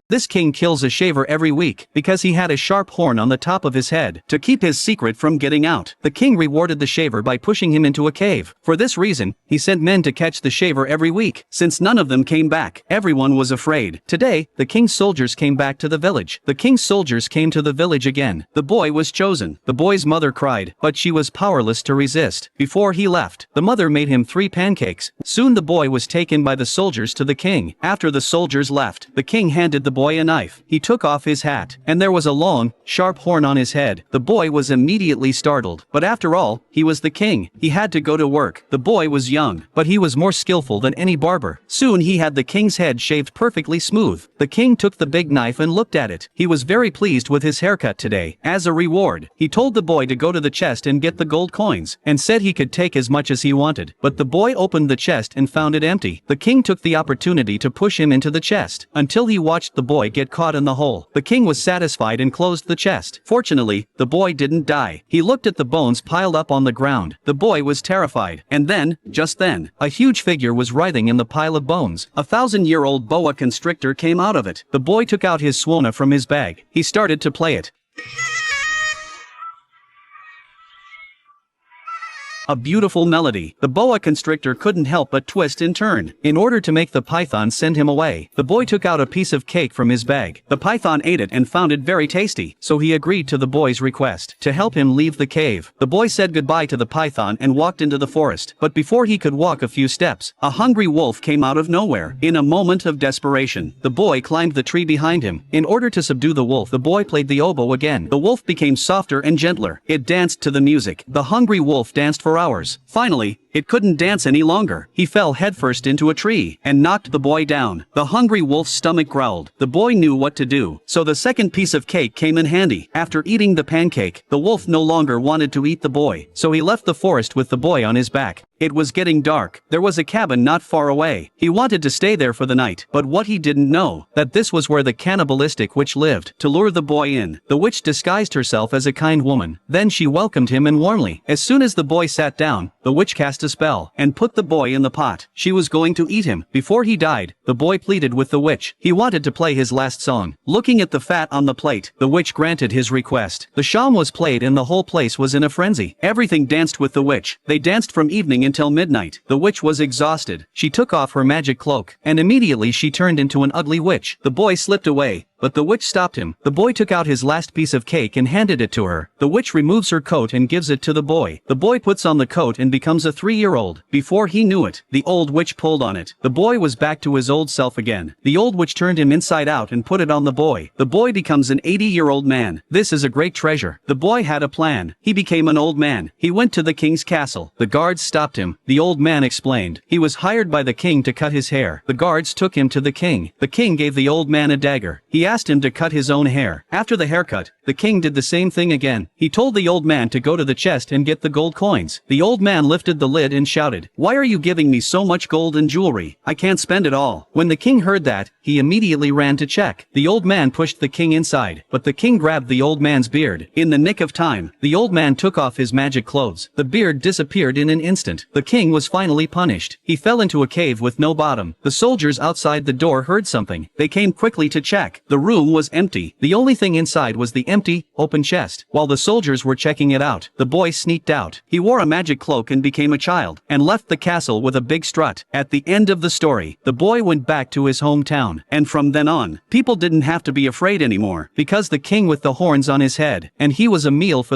This king kills a shaver every week because he had a sharp horn on the top of his head to keep his secret from getting out. The king rewarded the shaver by pushing him into a cave. For this reason, he sent men to catch the shaver every week. Since none of them came back, everyone was afraid. Today, the king's soldiers came back to the village. The king's soldiers came to the village again. The boy was chosen. The boy's mother cried, but she was powerless to resist. Before he left, the mother made him 3 pancakes. Soon the boy was taken by the soldiers to the king. After the soldiers left, the king handed the boy a knife. He took off his hat, and there was a long, sharp horn on his head. The boy was immediately startled, but after all, he was the king. He had to go to work. The boy was young, but he was more skillful than any barber. Soon he had the king's head shaved perfectly smooth. The king took the big knife and looked at it. He was very pleased with his haircut today. As a reward, he told the boy to go to the chest and get the gold coins, and said he could take as much as he wanted. But the boy opened the chest and found it empty. The king took the opportunity to push him into the chest, until he watched the boy get caught in the hole. The king was satisfied and closed the chest. Fortunately, the boy didn't die. He looked at the bones piled up on the ground. The boy was terrified. And then, just then, a huge figure was writhing in the pile of bones. A 1,000-year-old boa constrictor came out of it. The boy took out his swona from his bag. He started to play it. A beautiful melody. The boa constrictor couldn't help but twist and turn. In order to make the python send him away, the boy took out a piece of cake from his bag. The python ate it and found it very tasty, so he agreed to the boy's request to help him leave the cave. The boy said goodbye to the python and walked into the forest. But before he could walk a few steps, a hungry wolf came out of nowhere. In a moment of desperation, the boy climbed the tree behind him. In order to subdue the wolf, the boy played the oboe again. The wolf became softer and gentler. It danced to the music. The hungry wolf danced for hours. Finally, it couldn't dance any longer. He fell headfirst into a tree and knocked the boy down. The hungry wolf's stomach growled. The boy knew what to do, so the second piece of cake came in handy. After eating the pancake, the wolf no longer wanted to eat the boy, so he left the forest with the boy on his back. It was getting dark. There was a cabin not far away. He wanted to stay there for the night, but what he didn't know, that this was where the cannibalistic witch lived. To lure the boy in, the witch disguised herself as a kind woman. Then she welcomed him and warmly. As soon as the boy sat down, the witch cast a spell and put the boy in the pot. She was going to eat him. Before he died, the boy pleaded with the witch. He wanted to play his last song. Looking at the fat on the plate, the witch granted his request. The sham was played and the whole place was in a frenzy. Everything danced with the witch. They danced from evening until midnight. The witch was exhausted. She took off her magic cloak, and immediately she turned into an ugly witch. The boy slipped away, but the witch stopped him. The boy took out his last piece of cake and handed it to her. The witch removes her coat and gives it to the boy. The boy puts on the coat and becomes a 3-year-old. Before he knew it, the old witch pulled on it. The boy was back to his old self again. The old witch turned him inside out and put it on the boy. The boy becomes an 80-year-old man. This is a great treasure. The boy had a plan. He became an old man. He went to the king's castle. The guards stopped him. The old man explained. He was hired by the king to cut his hair. The guards took him to the king. The king gave the old man a dagger. He asked him to cut his own hair. After the haircut, the king did the same thing again. He told the old man to go to the chest and get the gold coins. The old man lifted the lid and shouted, "Why are you giving me so much gold and jewelry? I can't spend it all." When the king heard that, he immediately ran to check. The old man pushed the king inside, but the king grabbed the old man's beard. In the nick of time, the old man took off his magic clothes. The beard disappeared in an instant. The king was finally punished. He fell into a cave with no bottom. The soldiers outside the door heard something. They came quickly to check. The room was empty. The only thing inside was the empty, open chest. While the soldiers were checking it out, the boy sneaked out. He wore a magic cloak and became a child, and left the castle with a big strut. At the end of the story, the boy went back to his hometown, and from then on, people didn't have to be afraid anymore, because the king with the horns on his head, and he was a meal for